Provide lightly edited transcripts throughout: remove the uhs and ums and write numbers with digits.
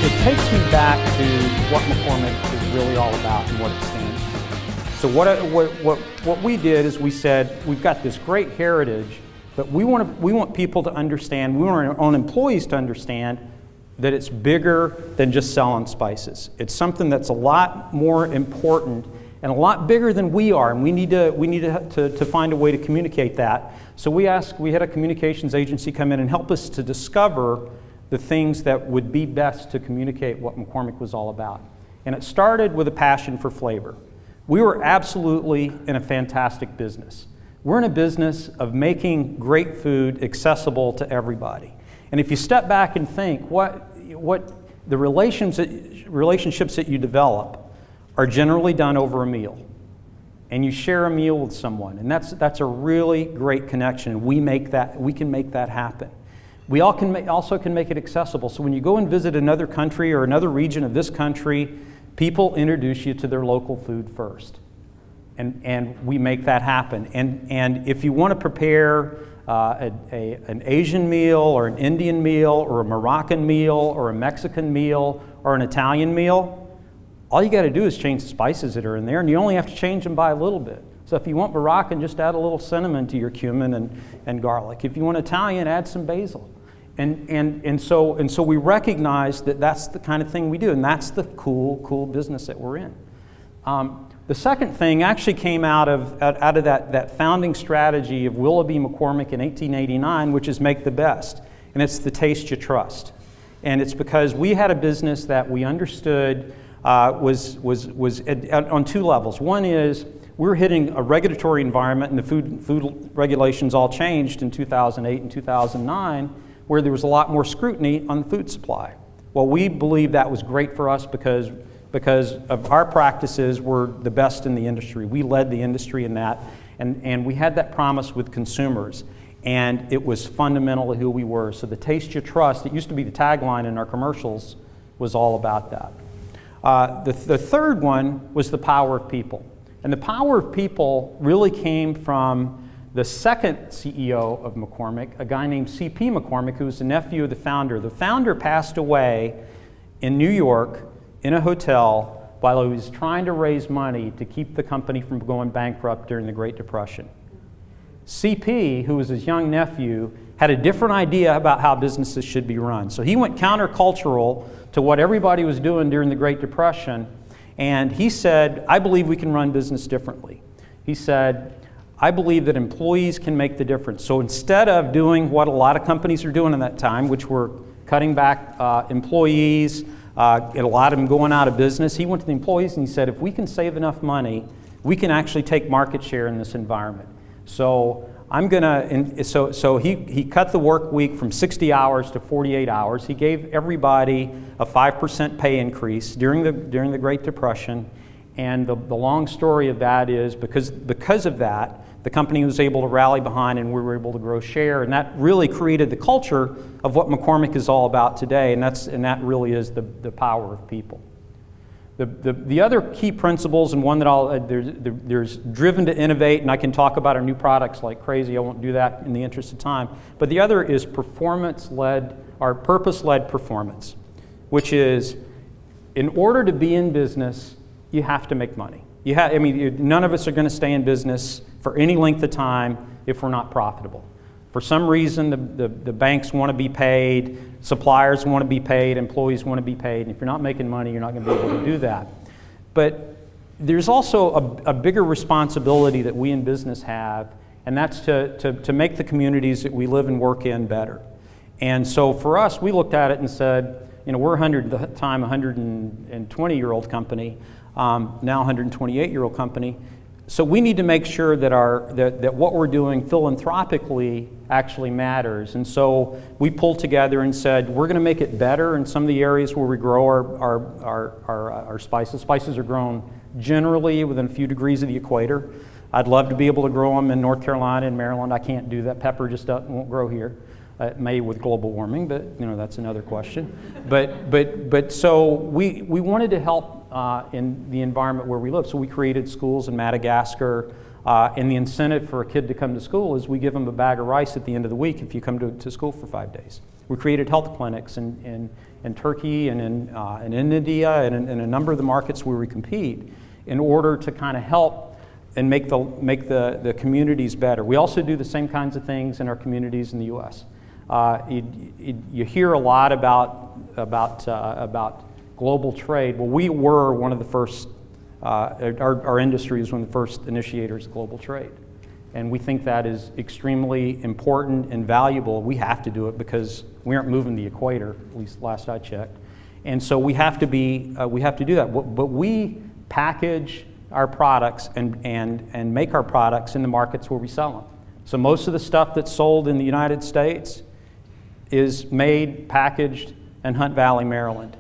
it takes me back to what McCormick is really all about and what it stands for. So what we did is we said, we've got this great heritage, but we want people to understand, we want our own employees to understand that it's bigger than just selling spices. It's something that's a lot more important and a lot bigger than we are, and we need to find a way to communicate that. So we had a communications agency come in and help us to discover the things that would be best to communicate what McCormick was all about. And it started with a passion for flavor. We were absolutely in a fantastic business. We're in a business of making great food accessible to everybody. And if you step back and think what the relationships that you develop are generally done over a meal. And you share a meal with someone, and that's a really great connection. We can make that happen. We also can make it accessible. So when you go and visit another country or another region of this country, people introduce you to their local food first. And we make that happen. And if you want to prepare an Asian meal or an Indian meal or a Moroccan meal or a Mexican meal or an Italian meal, all you got to do is change the spices that are in there, and you only have to change them by a little bit. So if you want Moroccan, just add a little cinnamon to your cumin and garlic. If you want Italian, add some basil. And so we recognize that that's the kind of thing we do, and that's the cool business that we're in. The second thing actually came out of that founding strategy of Willoughby McCormick in 1889, which is make the best, and it's the taste you trust. And it's because we had a business that we understood was on two levels. One is we're hitting a regulatory environment, and the food regulations all changed in 2008 and 2009, where there was a lot more scrutiny on the food supply. Well, we believe that was great for us because of our practices were the best in the industry. We led the industry in that, and we had that promise with consumers, and it was fundamental to who we were. So the taste you trust, it used to be the tagline in our commercials, was all about that. The third one was the power of people. And the power of people really came from the second CEO of McCormick, a guy named C.P. McCormick, who was the nephew of the founder. The founder passed away in New York in a hotel while he was trying to raise money to keep the company from going bankrupt during the Great Depression. C.P., who was his young nephew, had a different idea about how businesses should be run. So he went countercultural to what everybody was doing during the Great Depression, and he said, I believe we can run business differently. He said, I believe that employees can make the difference. So instead of doing what a lot of companies are doing at that time, which were cutting back employees, and a lot of them going out of business, he went to the employees and he said, if we can save enough money, we can actually take market share in this environment. So he cut the work week from 60 hours to 48 hours. He gave everybody a 5% pay increase during the Great Depression. And the long story of that is because of that, the company was able to rally behind, and we were able to grow share, and that really created the culture of what McCormick is all about today, and that really is the power of people. The other key principles, and one that there's driven to innovate, and I can talk about our new products like crazy. I won't do that in the interest of time. But the other is performance-led, or purpose-led performance, which is in order to be in business, you have to make money. None of us are going to stay in business for any length of time if we're not profitable. For some reason, the banks want to be paid, suppliers want to be paid, employees want to be paid, and if you're not making money, you're not going to be able to do that. But there's also a bigger responsibility that we in business have, and that's to make the communities that we live and work in better. And so for us, we looked at it and said, we're at the time 120-year-old company, now 128-year-old company. So we need to make sure that that what we're doing philanthropically actually matters. And so we pulled together and said, we're going to make it better in some of the areas where we grow our spices. Spices are grown generally within a few degrees of the equator. I'd love to be able to grow them in North Carolina and Maryland. I can't do that. Pepper just won't grow here. It may with global warming, but that's another question. But so we wanted to help in the environment where we live. So we created schools in Madagascar, and the incentive for a kid to come to school is we give them a bag of rice at the end of the week if you come to school for 5 days. We created health clinics in Turkey and in India and in a number of the markets where we compete in order to kind of help and make the communities better. We also do the same kinds of things in our communities in the U.S. You hear a lot about global trade. Well, we were one of the first. Our industry is one of the first initiators of global trade, and we think that is extremely important and valuable. We have to do it because we aren't moving the equator, at least last I checked, and so we have to do that. But we package our products and make our products in the markets where we sell them. So most of the stuff that's sold in the United States is made, packaged in Hunt Valley, Maryland.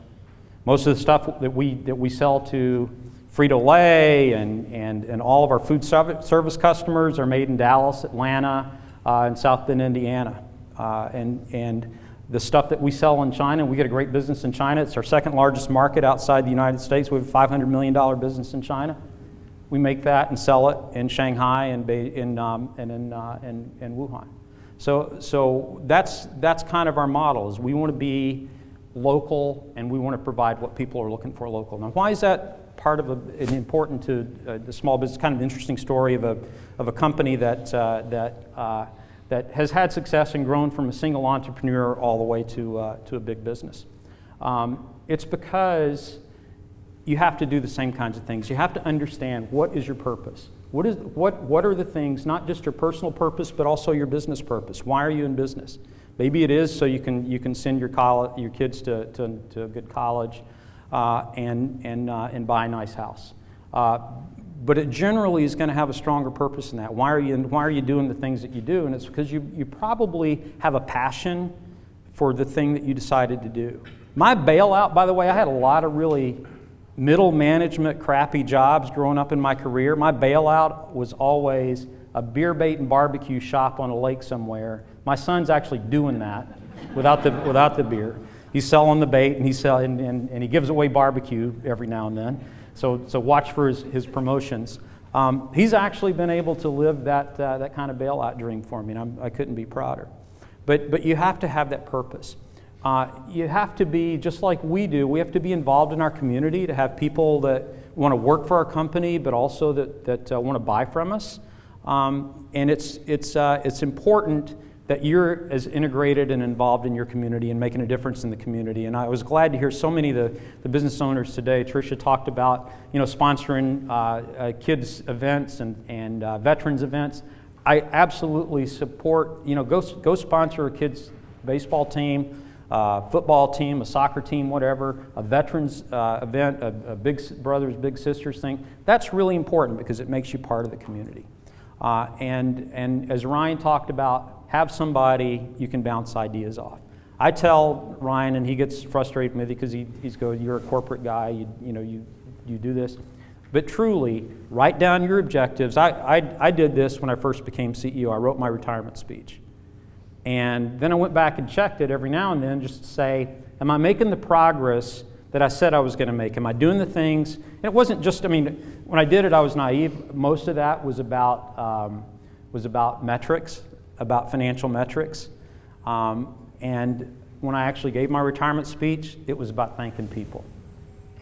Most of the stuff that we sell to Frito-Lay and all of our food service customers are made in Dallas, Atlanta, and South Bend, Indiana. And the stuff that we sell in China, we get a great business in China. It's our second largest market outside the United States. We have a $500 million business in China. We make that and sell it in Shanghai and in Wuhan. So that's kind of our model. Is we want to be local and we want to provide what people are looking for local. Now, why is that part of an important to the small business? Kind of an interesting story of a company that has had success and grown from a single entrepreneur all the way to a big business. It's because you have to do the same kinds of things. You have to understand what is your purpose. What are the things, not just your personal purpose, but also your business purpose? Why are you in business? Maybe it is so you can send your kids to a good college and buy a nice house. But it generally is going to have a stronger purpose than that. Why are you doing the things that you do? And it's because you probably have a passion for the thing that you decided to do. My bailout, by the way, I had a lot of really middle management crappy jobs growing up in my career. My bailout was always a beer bait and barbecue shop on a lake somewhere. My son's actually doing that without the beer. He's selling the bait and he gives away barbecue every now and then. So watch for his promotions. He's actually been able to live that kind of bailout dream for me, and I couldn't be prouder. But you have to have that purpose. You have to be, just like we do, we have to be involved in our community to have people that want to work for our company, but also that want to buy from us. And it's important that you're as integrated and involved in your community and making a difference in the community. And I was glad to hear so many of the business owners today. Tricia talked about sponsoring kids events and veterans events. I absolutely support, go sponsor a kids baseball team, football team, a soccer team, whatever, a veterans event, a big brothers, big sisters thing. That's really important because it makes you part of the community. And as Ryan talked about, have somebody you can bounce ideas off. I tell Ryan, and he gets frustrated with me because he's going, "You're a corporate guy, you do this." But truly, write down your objectives. I did this when I first became CEO. I wrote my retirement speech. And then I went back and checked it every now and then just to say, am I making the progress that I said I was going to make? Am I doing the things? And it wasn't just, when I did it, I was naive. Most of that was about metrics, about financial metrics. And when I actually gave my retirement speech, it was about thanking people.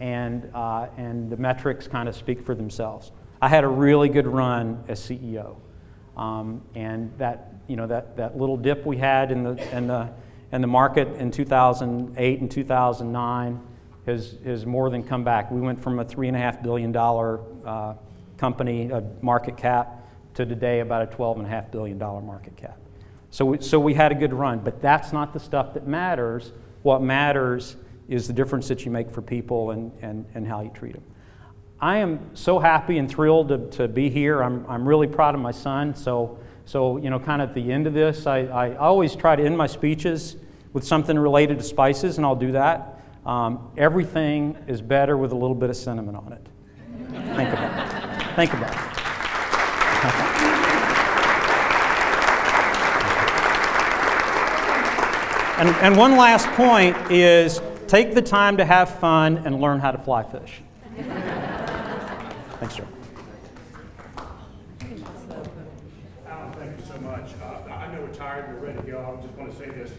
And the metrics kind of speak for themselves. I had a really good run as CEO. And that little dip we had in the market in 2008 and 2009 has more than come back. We went from a $3.5 billion company, a market cap, to today about a $12.5 billion market cap. So we had a good run, but that's not the stuff that matters. What matters is the difference that you make for people and how you treat them. I am so happy and thrilled to be here. I'm really proud of my son. So kind of at the end of this, I always try to end my speeches with something related to spices, and I'll do that. Everything is better with a little bit of cinnamon on it. Think about it. Think about it. And one last point is take the time to have fun and learn how to fly fish. Thanks, Joe. Alan, thank you so much. I know we're tired, we're ready to go. I just want to say this.